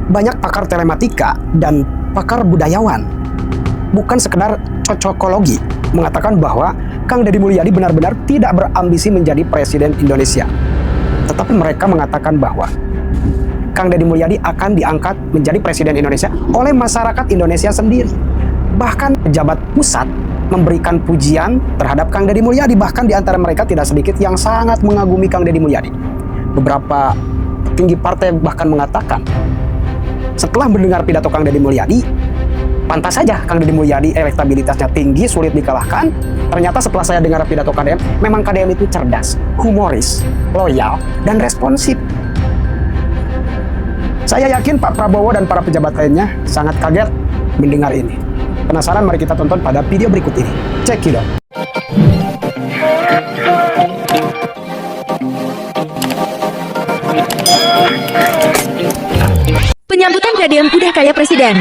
banyak pakar telematika dan pakar budayawan, bukan sekedar cocokologi, mengatakan bahwa Kang Deddy Mulyadi benar-benar tidak berambisi menjadi presiden Indonesia. Tetapi mereka mengatakan bahwa Kang Deddy Mulyadi akan diangkat menjadi presiden Indonesia oleh masyarakat Indonesia sendiri. Bahkan pejabat pusat memberikan pujian terhadap Kang Deddy Mulyadi. Bahkan di antara mereka tidak sedikit yang sangat mengagumi Kang Deddy Mulyadi. Beberapa petinggi partai bahkan mengatakan, setelah mendengar pidato Kang Deddy Mulyadi, pantas saja Kang Deddy Mulyadi elektabilitasnya tinggi, sulit dikalahkan. Ternyata setelah saya dengar pidato KDM, memang KDM itu cerdas, humoris, loyal, dan responsif. Saya yakin Pak Prabowo dan para pejabat lainnya sangat kaget mendengar ini. Penasaran? Mari kita tonton pada video berikut ini. Check it out. Penyambutan KDM udah kayak presiden.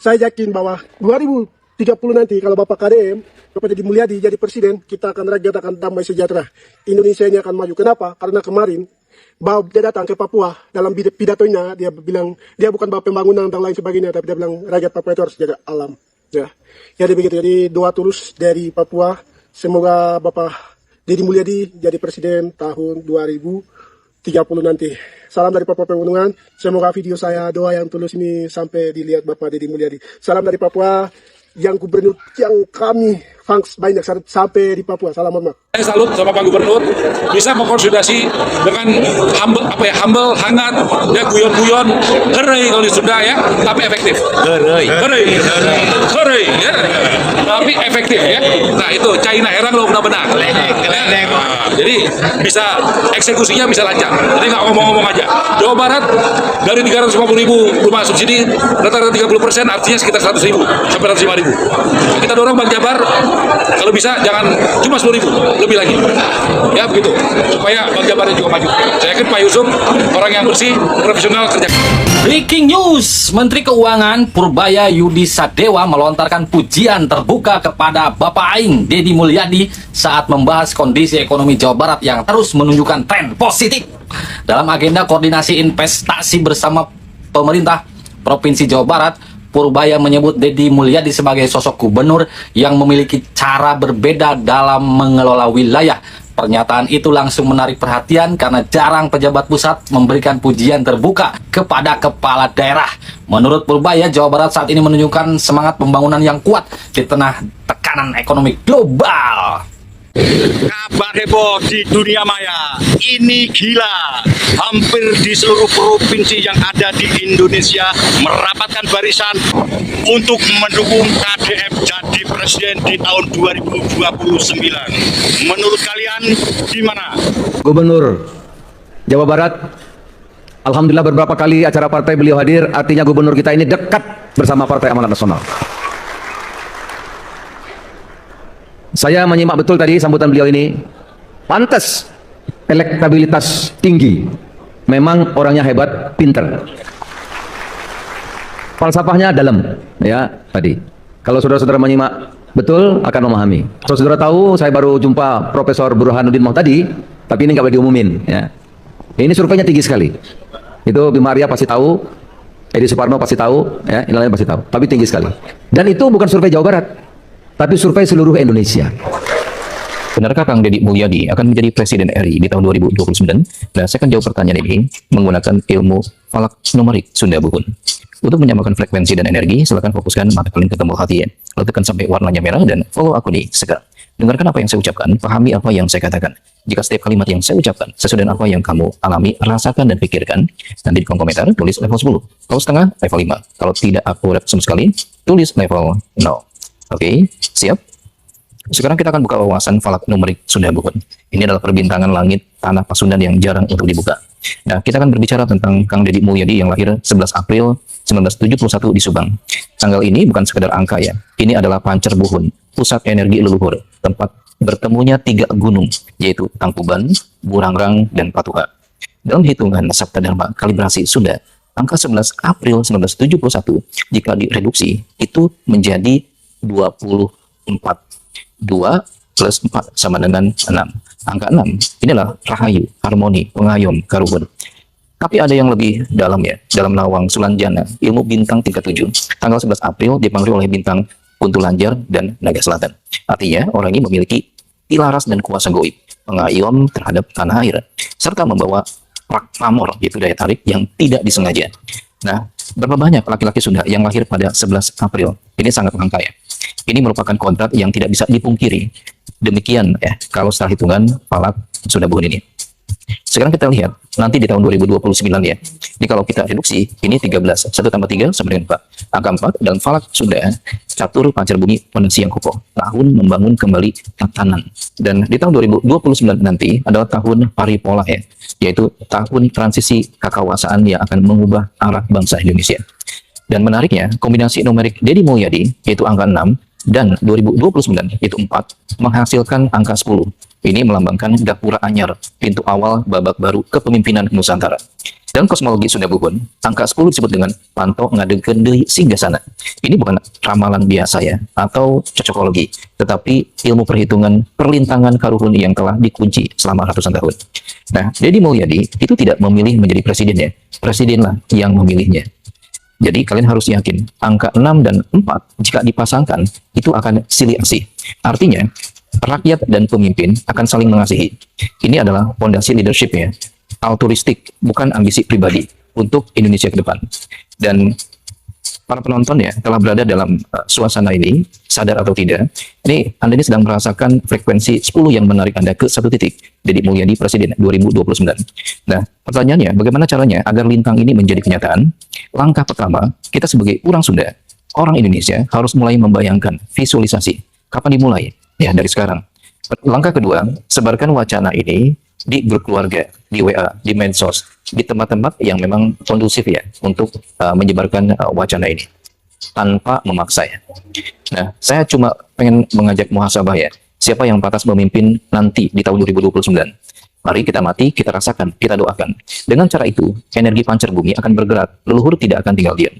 Saya yakin bahwa 2030 nanti kalau Bapak KDM, Bapak Deddy Mulyadi jadi presiden, kita akan rakyat akan damai sejahtera. Indonesia ini akan maju. Kenapa? Karena kemarin bahwa dia datang ke Papua, dalam pidatonya dia bilang dia bukan bahwa pembangunan dan lain sebagainya, tapi dia bilang rakyat Papua itu harus jaga alam. Ya, jadi begitu. Jadi doa tulus dari Papua, semoga Bapak Deddy Mulyadi jadi presiden tahun 2030 nanti. Salam dari Papua Pegunungan. Semoga video saya doa yang tulus ini sampai dilihat Bapak Deddy Mulyadi. Salam dari Papua, yang gubernur yang kami fans banyak sampai di Papua. Salam hormat. Saya salut sama Pak Gubernur bisa mengkonsolidasi dengan humble, hangat, ya guyon-guyon, heureuy kalau di Sunda ya, tapi efektif. Heureuy, ya, tapi efektif ya. Nah itu China herang lo benar-benar. Jadi bisa eksekusinya bisa lancar. Jadi nggak ngomong-ngomong aja. Jawa Barat dari 350.000 rumah subsidi rata-rata 30%, artinya sekitar 100.000 sampai 105.000. Kita dorong Bang Jabar kalau bisa jangan cuma 10.000. Lebih lagi, ya begitu, supaya Bang Jabarnya juga maju. Saya yakin Pak Yusuf orang yang bersih, profesional, kerja. Breaking news, Menteri Keuangan Purbaya Yudi Sadewa melontarkan pujian terbuka kepada Bapak Aing Deddy Mulyadi saat membahas kondisi ekonomi Jawa Barat yang terus menunjukkan tren positif. Dalam agenda koordinasi investasi bersama pemerintah Provinsi Jawa Barat, Purbaya menyebut Deddy Mulyadi sebagai sosok gubernur yang memiliki cara berbeda dalam mengelola wilayah. Pernyataan itu langsung menarik perhatian karena jarang pejabat pusat memberikan pujian terbuka kepada kepala daerah. Menurut Purbaya, Jawa Barat saat ini menunjukkan semangat pembangunan yang kuat di tengah tekanan ekonomi global. Kabar heboh di dunia maya, ini gila. Hampir di seluruh provinsi yang ada di Indonesia merapatkan barisan untuk mendukung KDM jadi presiden di tahun 2029. Menurut kalian gimana? Gubernur Jawa Barat, alhamdulillah beberapa kali acara partai beliau hadir, artinya gubernur kita ini dekat bersama Partai Amanat Nasional. Saya menyimak betul tadi sambutan beliau ini. Pantas elektabilitas tinggi. Memang orangnya hebat, pinter. Falsafahnya dalam, ya tadi. Kalau saudara-saudara menyimak betul akan memahami. Saudara tahu, saya baru jumpa Profesor Burhanuddin Moh tadi, tapi ini nggak boleh diumumin. Ya. Ini surveinya tinggi sekali. Itu Bima Arya pasti tahu, Edi Suparno pasti tahu, ya, ini lain pasti tahu. Tapi tinggi sekali. Dan itu bukan survei Jawa Barat, tapi survei seluruh Indonesia. Benarkah Kang Deddy Mulyadi akan menjadi Presiden RI di tahun 2029? Nah, saya akan jawab pertanyaan ini menggunakan ilmu falak numerik Sunda Buhun. Untuk menyamakan frekuensi dan energi, silakan fokuskan mata kalian ke tombol hati, lalu tekan sampai warnanya merah dan follow aku di Segar. Dengarkan apa yang saya ucapkan, pahami apa yang saya katakan. Jika setiap kalimat yang saya ucapkan sesuai dengan apa yang kamu alami, rasakan dan pikirkan, nanti di kolom komentar tulis level 10. Kalau setengah, level 5. Kalau tidak akurat sama sekali, tulis level 0. Oke, siap? Sekarang kita akan buka wawasan falak numerik Sunda Buhun. Ini adalah perbintangan langit tanah Pasundan yang jarang untuk dibuka. Nah, kita akan berbicara tentang Kang Deddy Mulyadi yang lahir 11 April 1971 di Subang. Tanggal ini bukan sekedar angka ya. Ini adalah Pancer Buhun, pusat energi leluhur, tempat bertemunya 3 gunung, yaitu Tangkuban, Burangrang, dan Patuha. Dalam hitungan Sabta Dharma kalibrasi Sunda, angka 11 April 1971 jika direduksi itu menjadi 24. 2 plus 4 sama dengan 6. Angka 6 inilah rahayu, harmoni, pengayom, karuhun. Tapi ada yang lebih dalam ya, dalam Nawang Sulanjana, ilmu bintang tingkat 7. Tanggal 11 April dipengaruhi oleh bintang Kuntulanjar dan Naga Selatan. Artinya orang ini memiliki tilaras dan kuasa goib, pengayom terhadap tanah air, serta membawa pamor, yaitu daya tarik yang tidak disengaja. Nah, berapa banyak laki-laki Sunda yang lahir pada 11 April? Ini sangat langka ya. Ini merupakan kodrat yang tidak bisa dipungkiri. Demikian ya, kalau setelah hitungan falak Sunda Buhun ini. Sekarang kita lihat, nanti di tahun 2029 ya. Ini kalau kita reduksi, ini 13. 1 tambah 3 sama dengan 4. Angka 4 dalam falak Sunda, catur pancar bumi pada siang kokoh. Tahun membangun kembali tatanan. Dan di tahun 2029 nanti adalah tahun paripola ya. Yaitu tahun transisi kekawasaan yang akan mengubah arah bangsa Indonesia. Dan menariknya, kombinasi numerik Deddy Mulyadi, yaitu angka 6, dan 2029, yaitu 4, menghasilkan angka 10. Ini melambangkan Gapura Anyar, pintu awal babak baru kepemimpinan Nusantara. Dalam kosmologi Sunda Buhun, angka 10 disebut dengan panto ngadegeun deui singgasana. Ini bukan ramalan biasa ya, atau cocokologi, tetapi ilmu perhitungan perlintangan karuhun yang telah dikunci selama ratusan tahun. Nah, Deddy Mulyadi itu tidak memilih menjadi presiden ya, presidenlah yang memilihnya. Jadi kalian harus yakin, angka 6 dan 4 jika dipasangkan, itu akan silih asih. Artinya, rakyat dan pemimpin akan saling mengasihi. Ini adalah fondasi leadership ya, altruistik, bukan ambisi pribadi untuk Indonesia ke depan. Dan para penonton ya telah berada dalam suasana ini, sadar atau tidak, ini Anda ini sedang merasakan frekuensi 10 yang menarik Anda ke satu titik. Deddy Mulyadi Presiden 2029. Nah, pertanyaannya, bagaimana caranya agar lintang ini menjadi kenyataan? Langkah pertama, kita sebagai orang Sunda, orang Indonesia harus mulai membayangkan visualisasi. Kapan dimulai? Ya, dari sekarang. Langkah kedua, sebarkan wacana ini di grup keluarga, di WA, di medsos, di tempat-tempat yang memang kondusif ya untuk menyebarkan wacana ini tanpa memaksa ya. Nah, saya cuma pengen mengajak muhasabah ya. Siapa yang pantas memimpin nanti di tahun 2029? Mari kita mati, kita rasakan, kita doakan. Dengan cara itu, energi pancar bumi akan bergerak, leluhur tidak akan tinggal diam.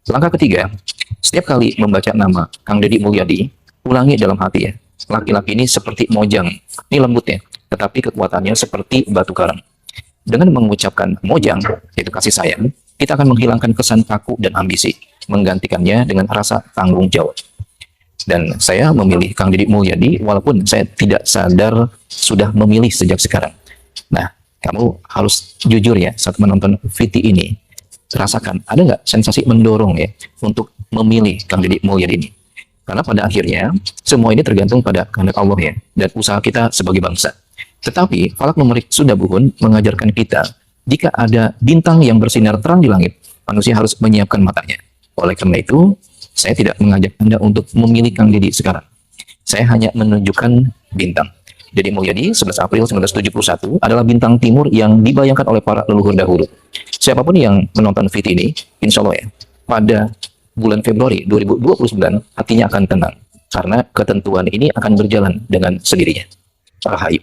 Langkah ketiga, setiap kali membaca nama Kang Deddy Mulyadi, ulangi dalam hati ya. Laki-laki ini seperti mojang, ini lembut ya, tetapi kekuatannya seperti batu karang. Dengan mengucapkan mojang, yaitu kasih sayang, kita akan menghilangkan kesan kaku dan ambisi, menggantikannya dengan rasa tanggung jawab. Dan saya memilih Kang Deddy Mulyadi walaupun saya tidak sadar sudah memilih sejak sekarang. Nah, kamu harus jujur ya saat menonton VT ini. Rasakan, ada nggak sensasi mendorong ya untuk memilih Kang Deddy Mulyadi ini? Karena pada akhirnya, semua ini tergantung pada kehendak Allah ya, dan usaha kita sebagai bangsa. Tetapi, falak numerik Sunda Buhun mengajarkan kita, jika ada bintang yang bersinar terang di langit, manusia harus menyiapkan matanya. Oleh karena itu, saya tidak mengajak Anda untuk memilih Kang Deddy sekarang. Saya hanya menunjukkan bintang. Deddy Mulyadi 11 April 1971 adalah bintang timur yang dibayangkan oleh para leluhur dahulu. Siapapun yang menonton video ini, insya Allah ya, pada bulan Februari 2029 hatinya akan tenang. Karena ketentuan ini akan berjalan dengan sendirinya. Rahayu.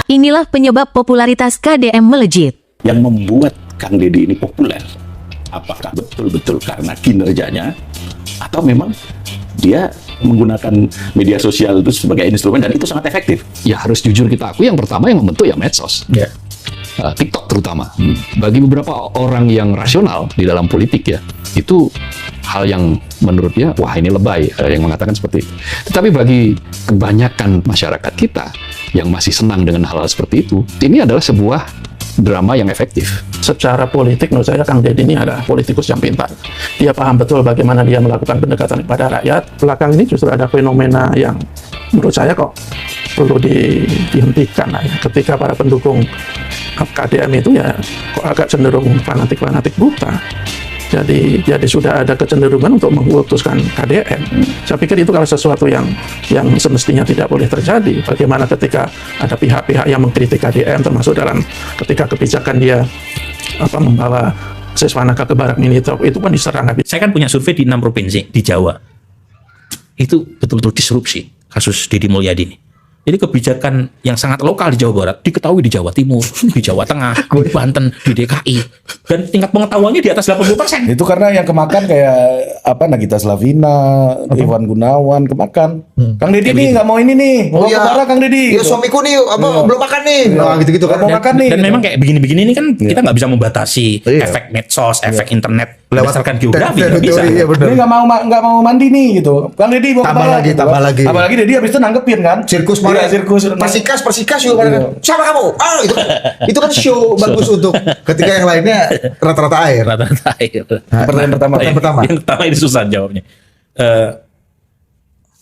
Inilah penyebab popularitas KDM melejit. Yang membuat Kang Deddy ini populer, apakah betul-betul karena kinerjanya atau memang dia menggunakan media sosial itu sebagai instrumen dan itu sangat efektif? Ya harus jujur kita akui, yang pertama yang membentuk ya medsos. Ya. TikTok terutama. Bagi beberapa orang yang rasional di dalam politik ya, itu hal yang menurut dia, wah ini lebay, yang mengatakan seperti itu. Tetapi bagi kebanyakan masyarakat kita yang masih senang dengan hal-hal seperti itu, ini adalah sebuah drama yang efektif. secara politik menurut saya Kang Deddy ini adalah politikus yang pintar. Dia paham betul bagaimana dia melakukan pendekatan kepada rakyat. Belakang ini justru ada fenomena yang menurut saya kok perlu dihentikan lah ya. Ketika para pendukung KDM itu ya kok agak cenderung fanatik buta. Jadi sudah ada kecenderungan untuk mengutuskan KDM. Saya pikir itu kalau sesuatu yang semestinya tidak boleh terjadi. Bagaimana ketika ada pihak-pihak yang mengkritik KDM, termasuk dalam ketika kebijakan dia membawa Siswanaka ke Barak Minito, itu pun diserang. Saya kan punya survei di 6 provinsi di Jawa. Itu betul-betul disrupsi kasus Deddy Mulyadi ini. Jadi kebijakan yang sangat lokal di Jawa Barat diketahui di Jawa Timur, di Jawa Tengah, di Banten, di DKI, dan tingkat pengetahuannya di atas 80%. Itu karena yang kemakan kayak Nagita Slavina, Iwan Gunawan kemakan. Kang Deddy nih nggak mau ini nih, mau kebara Kang Deddy. Ya suamiku nih belum makan nih. Nah gitu-gitu kan. Mau makan nih. Dan memang kayak begini-begini ini kan kita nggak bisa membatasi efek medsos, efek internet berdasarkan geografi. Nggak bisa. Dia nggak mau mandi nih gitu. Kang Deddy mau kebara. Tambah lagi. Apalagi Deddy habis itu nanggepin kan. Sirkus Persikas yuk. Siapa kamu? Itu kan show bagus untuk ketika yang lainnya rata-rata air. Pertanyaan pertama. Yang pertama ini susah jawabnya.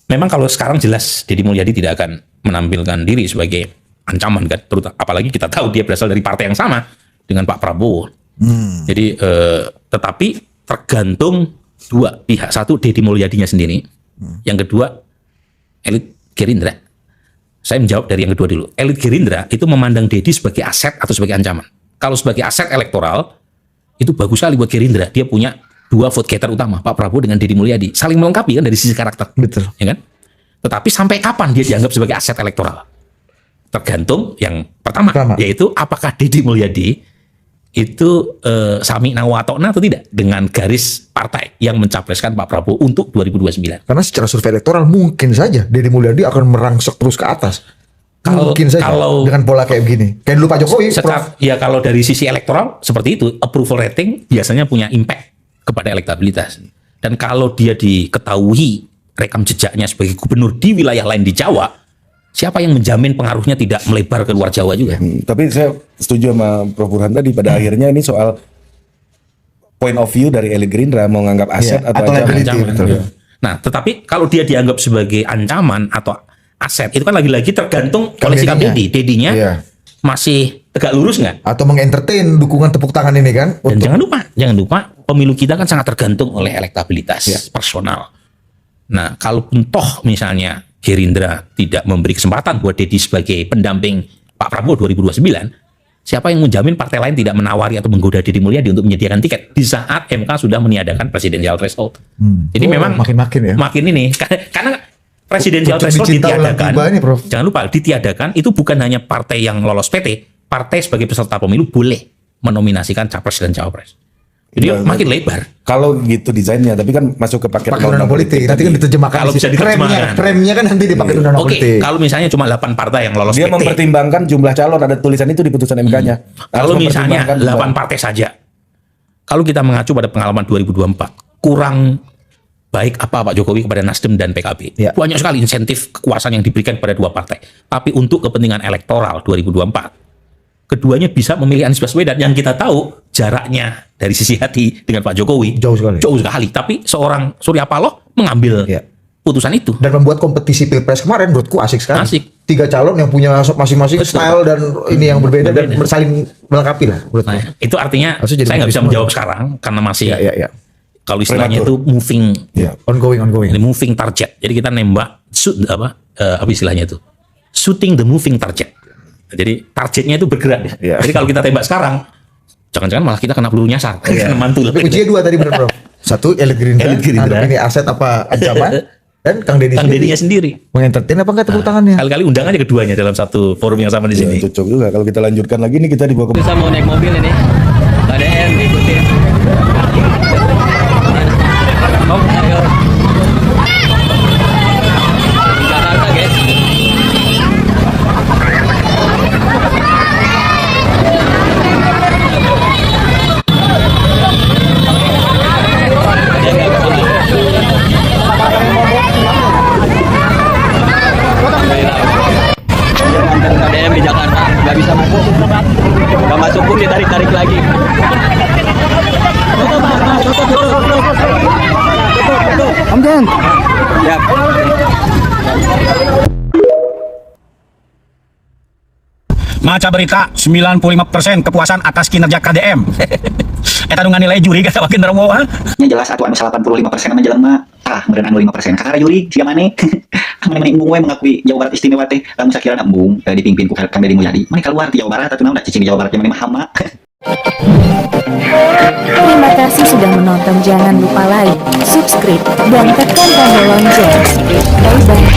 Memang kalau sekarang jelas Deddy Mulyadi tidak akan menampilkan diri sebagai ancaman kan, terutama apalagi kita tahu dia berasal dari partai yang sama dengan Pak Prabowo. Jadi tetapi tergantung dua pihak. Satu Deddy Mulyadinya sendiri, yang kedua elit Gerindra. Saya menjawab dari yang kedua dulu. Elit Gerindra itu memandang Deddy sebagai aset atau sebagai ancaman. Kalau sebagai aset elektoral, itu bagus sekali buat Gerindra. Dia punya dua vote getter utama, Pak Prabowo dengan Deddy Mulyadi. Saling melengkapi kan dari sisi karakter. Betul. Ya kan? Tetapi sampai kapan dia dianggap sebagai aset elektoral? Tergantung yang pertama. Yaitu apakah Deddy Mulyadi itu sami nawa atau tidak dengan garis partai yang mencapreskan Pak Prabowo untuk 2029. Karena secara survei elektoral mungkin saja Deddy Mulyadi akan merangsek terus ke atas. Mungkin saja dengan pola kayak begini. Kayak dulu Pak Jokowi. Ya kalau dari sisi elektoral seperti itu, approval rating biasanya punya impact kepada elektabilitas. Dan kalau dia diketahui rekam jejaknya sebagai gubernur di wilayah lain di Jawa, siapa yang menjamin pengaruhnya tidak melebar ke luar Jawa juga? Tapi saya setuju sama Prof. Burhan tadi, pada akhirnya ini soal point of view dari elit Gerindra mau nganggap aset atau ancaman. Nah, tetapi kalau dia dianggap sebagai ancaman atau aset, itu kan lagi-lagi tergantung oleh sikap Deddy. Deddy-nya masih tegak lurus nggak? Atau mengentertain dukungan tepuk tangan ini kan? Dan jangan lupa pemilu kita kan sangat tergantung oleh elektabilitas personal. Nah, kalaupun toh misalnya Gerindra tidak memberi kesempatan buat Deddy sebagai pendamping Pak Prabowo 2029, siapa yang menjamin partai lain tidak menawari atau menggoda Deddy Mulyadi untuk menyediakan tiket di saat MK sudah meniadakan presidensial threshold? Jadi memang makin ini karena presidensial threshold ditiadakan. Jangan lupa ditiadakan itu bukan hanya partai yang lolos PT, partai sebagai peserta pemilu boleh menominasikan capres dan cawapres. Jadi makin lebar. Kalau gitu desainnya, tapi kan masuk ke paket undang-undang politik. Nanti kan diterjemahkan. Kalau bisa diterjemahkan. Remnya kan nanti dipakai undang-undang politik. Kalau misalnya cuma 8 partai yang lolos dia PT. mempertimbangkan jumlah calon, ada tulisan itu di putusan MK-nya. Kalau misalnya 8 partai saja. Kalau kita mengacu pada pengalaman 2024, kurang baik apa Pak Jokowi kepada Nasdem dan PKB. Banyak sekali insentif kekuasaan yang diberikan kepada dua partai. Tapi untuk kepentingan elektoral 2024, keduanya bisa memilih Anies Baswedan yang kita tahu jaraknya dari sisi hati dengan Pak Jokowi jauh sekali. Tapi seorang Surya Paloh mengambil putusan itu dan membuat kompetisi pilpres kemarin menurutku asik sekali. 3 calon yang punya masing-masing style dan ini yang berbeda dan saling melengkapi lah. Nah, itu artinya saya nggak bisa menjawab sekarang karena masih kalau istilahnya itu moving moving target. Jadi kita nembak apa istilahnya itu shooting the moving target. Jadi targetnya itu bergerak. Jadi kalau kita tembak sekarang, jangan-jangan malah kita kena peluru nyasar, kena mantul. Ujinya 2 tadi benar, Bro. Satu elit Gerindra. Ini aset apa ancaman? Dan Kang Deddy-nya sendiri. Mengentertain apa enggak tepuk tangannya? Kali-kali undang aja keduanya dalam satu forum yang sama di sini. Cocok juga kalau kita lanjutkan lagi nih, kita dibawa ke. Bisa mau naik mobil ini. KDM ikutin. Ayo. Jakarta, guys. KDM di Jakarta nggak bisa masuk, nggak masuk pun ditarik lagi. Maca berita 95% kepuasan atas kinerja KDM. Eta nu nganilai juri kata wakin darmo ha. Nya jelas atuh anu 85% mah jelema meureun anu 5%. Kakara juri sia maneh. Mana embung we mengakui Jawa Barat istimewa teh lamun sakirana embung dipimpin ku Kang Deddy Mulyadi. Mana keluar di Jawa Barat atuh naon da cicing di Jawa Barat yang mana hama. Terima kasih sudah menonton. Jangan lupa like, subscribe, dan tekan tombol lonceng. Bye bye.